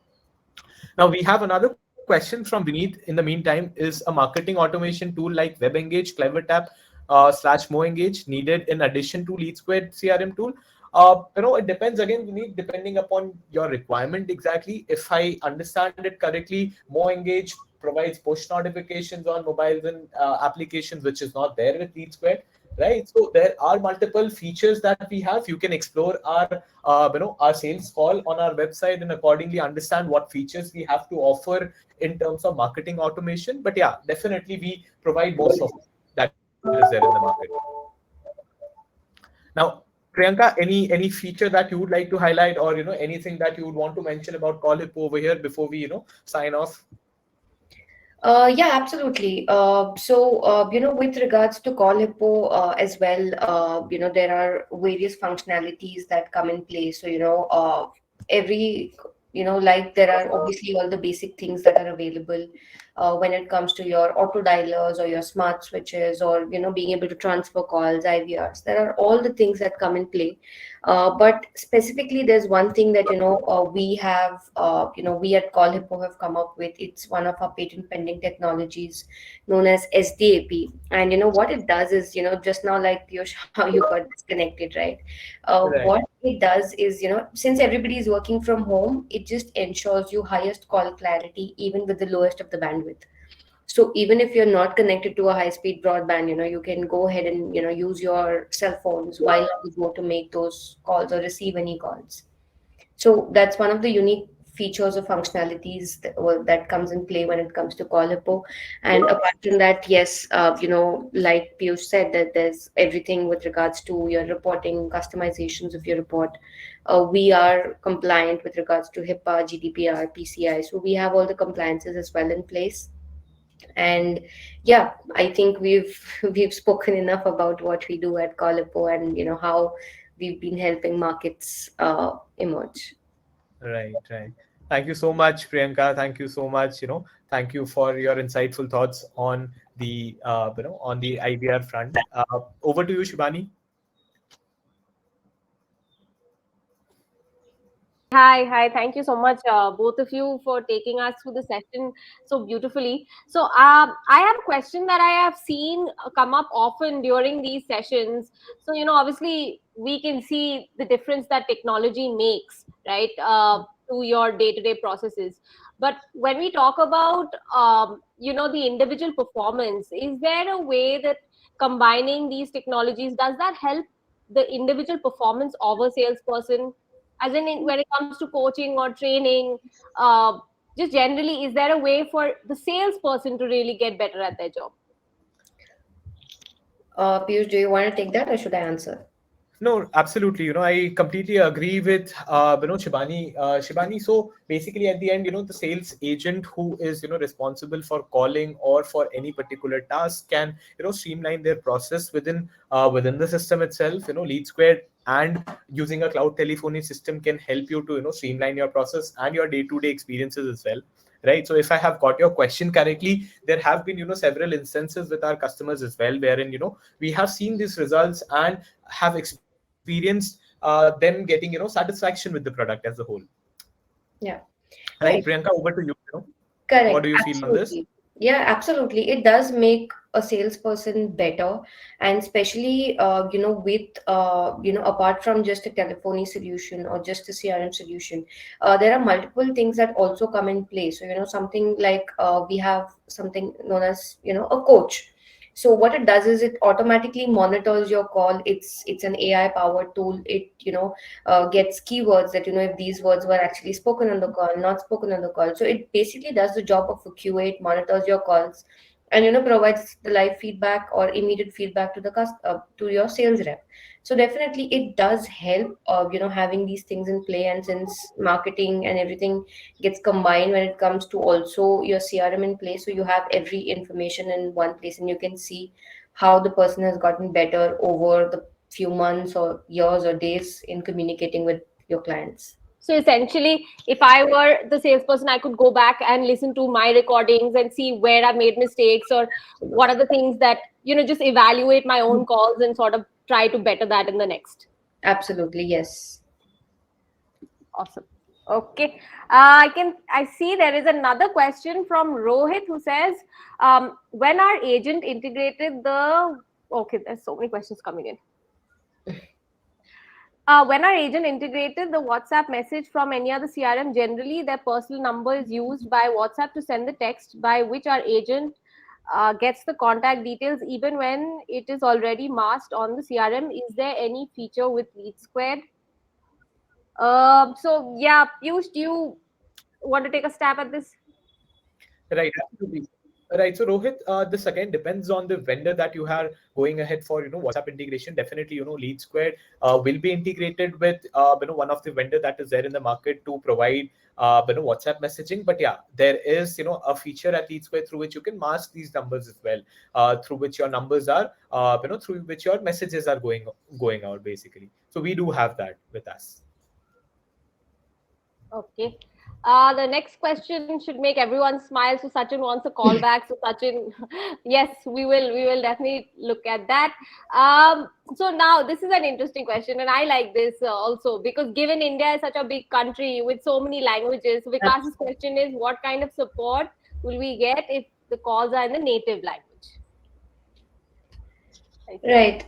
Now we have another question from Vineet. In the meantime, is a marketing automation tool like WebEngage, CleverTap / MoEngage needed in addition to Lead Squared CRM tool? It depends again, Vineet, depending upon your requirement exactly. If I understand it correctly, MoEngage provides push notifications on mobiles and applications, which is not there with Lead Squared. right? So there are multiple features that we have. You can explore our our sales call on our website and accordingly understand what features we have to offer in terms of marketing automation. But yeah, definitely we provide most of that is there in the market. Now, Priyanka, any feature that you would like to highlight, or anything that you would want to mention about Call Hippo over here before we sign off? Yeah, absolutely. With regards to Call Hippo as well, there are various functionalities that come in place. So, every, like there are obviously all the basic things that are available when it comes to your auto dialers or your smart switches or, being able to transfer calls, IVRs. There are all the things that come in play. But specifically, there's one thing that we at Call Hippo have come up with. It's one of our patent pending technologies known as SDAP. And what it does is, just now like Piyush, how you got disconnected, right? Right. What it does is, since everybody is working from home, it just ensures you highest call clarity even with the lowest of the bandwidth. So even if you're not connected to a high-speed broadband, you can go ahead and, use your cell phones while you go to make those calls or receive any calls. So that's one of the unique features or functionalities that comes in play when it comes to Call Hippo. And apart from that, yes, like Piyush said, that there's everything with regards to your reporting, customizations of your report. We are compliant with regards to HIPAA, GDPR, PCI. So we have all the compliances as well in place. And yeah, I think we've spoken enough about what we do at Call Hippo and how we've been helping markets emerge. Right, right. Thank you so much, Priyanka. Thank you so much. Thank you for your insightful thoughts on the on the IVR front. Over to you, Shibani. Hi. Thank you so much, both of you, for taking us through the session so beautifully. So, I have a question that I have seen come up often during these sessions. So, obviously, we can see the difference that technology makes, right, to your day-to-day processes. But when we talk about, the individual performance, is there a way that combining these technologies, does that help the individual performance of a salesperson? As when it comes to coaching or training, uh, just generally, is there a way for the salesperson to really get better at their job? Piyush, do you want to take that or should I answer? No, absolutely. I completely agree with Shibani. Shibani. So basically, at the end, the sales agent who is responsible for calling or for any particular task can streamline their process within the system itself. Lead Square and using a cloud telephony system can help you to streamline your process and your day-to-day experiences as well. Right. So if I have got your question correctly, there have been several instances with our customers as well, wherein we have seen these results and have experienced them getting satisfaction with the product as a whole. Yeah. Right, Right. Priyanka, over to you. What do Correct. you feel on this? Absolutely. Yeah, absolutely. It does make a salesperson better, and especially, apart from just a telephony solution or just a CRM solution, there are multiple things that also come in play. So, something like we have something known as, a coach. So what it does is it automatically monitors your call. It's an AI powered tool. It gets keywords that if these words were actually spoken on the call, not spoken on the call. So it basically does the job of a QA. It monitors your calls, and provides the live feedback or immediate feedback to to your sales rep. So definitely it does help having these things in play. And since marketing and everything gets combined when it comes to also your CRM in place, so you have every information in one place and you can see how the person has gotten better over the few months or years or days in communicating with your clients. So essentially, if I were the salesperson, I could go back and listen to my recordings and see where I made mistakes or what are the things that, just evaluate my own calls and sort of try to better that in the next. Absolutely, yes. Awesome. Okay. I see there is another question from Rohit who says, when our agent integrated the, okay, there's so many questions coming in. When our agent integrated the WhatsApp message from any other CRM, generally their personal number is used by WhatsApp to send the text by which our agent gets the contact details even when it is already masked on the CRM. Is there any feature with Lead Squared? So yeah, Piyush, do you want to take a stab at this? Right, absolutely. Right. So Rohit, this again depends on the vendor that you are going ahead for, WhatsApp integration. Definitely, Lead Squared will be integrated with, one of the vendor that is there in the market to provide, WhatsApp messaging. But yeah, there is, a feature at Lead Squared through which you can mask these numbers as well, through which your numbers are, through which your messages are going out basically. So we do have that with us. Okay. The next question should make everyone smile. So Sachin wants a call back. So Sachin, yes, we will definitely look at that. So now this is an interesting question, and I like this also because given India is such a big country with so many languages, Vikas's question is, what kind of support will we get if the calls are in the native language? Right.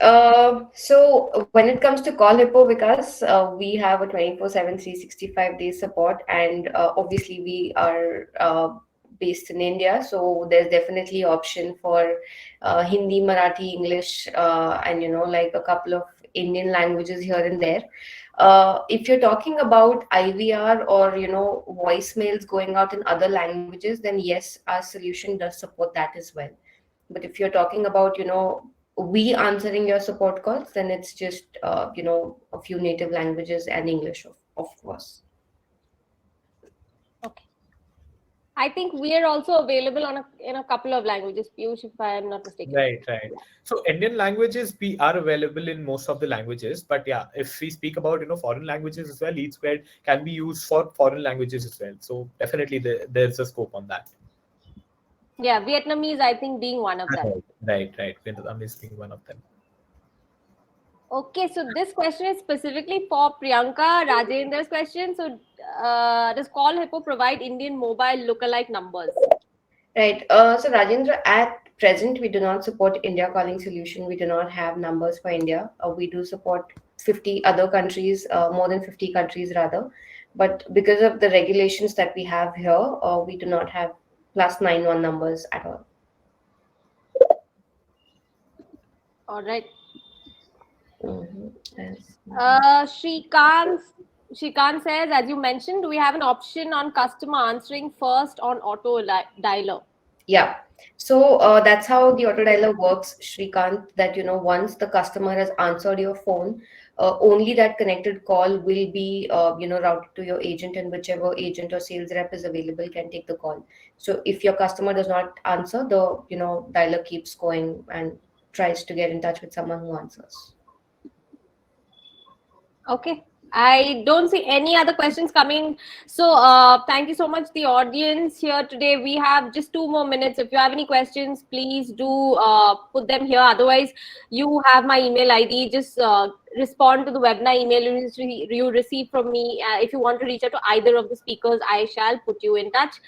So when it comes to Call Hippo Vikas, we have a 24/7, 365 days support, and obviously we are based in India, so there's definitely option for Hindi, Marathi, English, and like a couple of Indian languages here and there. If you're talking about IVR or voicemails going out in other languages, then yes, our solution does support that as well. But if you're talking about we answering your support calls, then it's just a few native languages and English, of course. Okay. I think we are also available in a couple of languages, Piyush, if I am not mistaken. Right, right. So Indian languages, we are available in most of the languages, but yeah, if we speak about foreign languages as well, Lead Squared can be used for foreign languages as well. So definitely there's a scope on that. Yeah, Vietnamese, I think, being one of them. Right. Vietnamese being one of them. Okay, so this question is specifically for Priyanka. Rajendra's question. So, does Call Hippo provide Indian mobile lookalike numbers? Right. So Rajendra, at present, we do not support India calling solution. We do not have numbers for India. We do support 50 other countries, more than 50 countries rather. But because of the regulations that we have here, we do not have +91 numbers at all. All right. Yes. Shrikant says, as you mentioned, do we have an option on customer answering first on auto dialer? Yeah. So that's how the auto dialer works, Shrikant, that once the customer has answered your phone, only that connected call will be routed to your agent, and whichever agent or sales rep is available can take the call. So if your customer does not answer, the dialer keeps going and tries to get in touch with someone who answers. Okay. I don't see any other questions coming. So thank you so much, the audience here today. We have just 2 more minutes. If you have any questions, please do put them here. Otherwise, you have my email ID. Just respond to the webinar email you receive from me. If you want to reach out to either of the speakers, I shall put you in touch.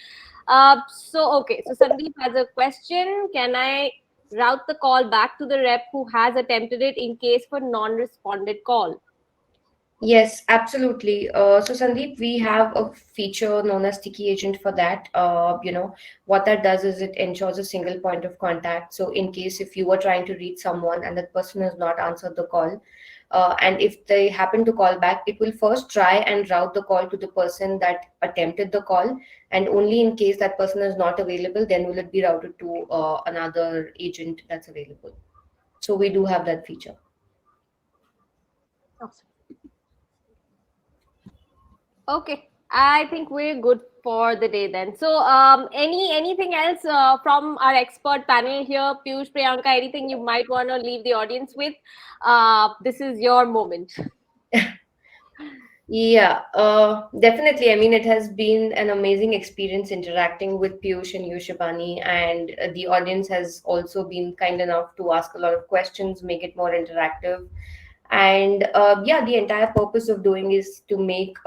Okay. So Sandeep has a question. Can I route the call back to the rep who has attempted it in case for non-responded call? Yes, absolutely. So Sandeep, we have a feature known as Sticky Agent for that. What that does is it ensures a single point of contact. So in case if you were trying to reach someone and that person has not answered the call, and if they happen to call back, it will first try and route the call to the person that attempted the call. And only in case that person is not available, then will it be routed to another agent that's available. So we do have that feature. Awesome. Okay, I think we're good for the day then. So, anything else from our expert panel here, Piyush, Priyanka? Anything you might want to leave the audience with? This is your moment. Yeah, definitely. I mean, it has been an amazing experience interacting with Piyush and Yushibani, and the audience has also been kind enough to ask a lot of questions, make it more interactive. And yeah, the entire purpose of doing is to make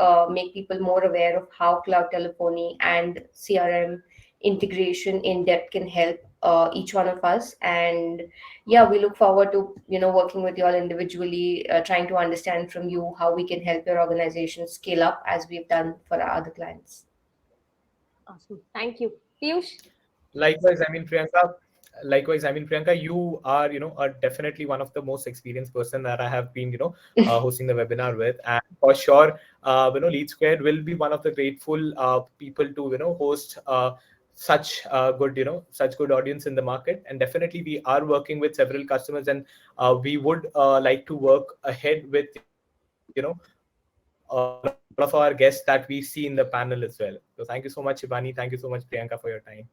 people more aware of how cloud telephony and CRM integration in depth can help each one of us. And yeah, we look forward to working with you all individually, trying to understand from you how we can help your organization scale up as we've done for our other clients. Awesome. Thank you. Piyush? Likewise, I mean, Priyanka, likewise, I mean, Priyanka, you are, are definitely one of the most experienced person that I have been, hosting the webinar with. And for sure, Lead Squared will be one of the grateful people to, host such good, such good audience in the market. And definitely we are working with several customers, and we would like to work ahead with, all of our guests that we see in the panel as well. So thank you so much, Shibani. Thank you so much, Priyanka, for your time.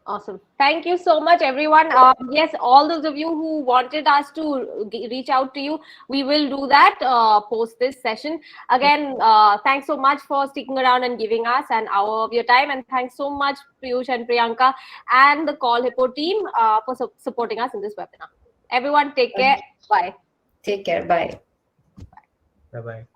Awesome. Thank you so much, everyone. Yes, all those of you who wanted us to reach out to you, we will do that post this session. Again, thanks so much for sticking around and giving us an hour of your time. And thanks so much, Piyush and Priyanka and the Call Hippo team for supporting us in this webinar. Everyone, take care. Bye. Take care. Bye. Bye-bye.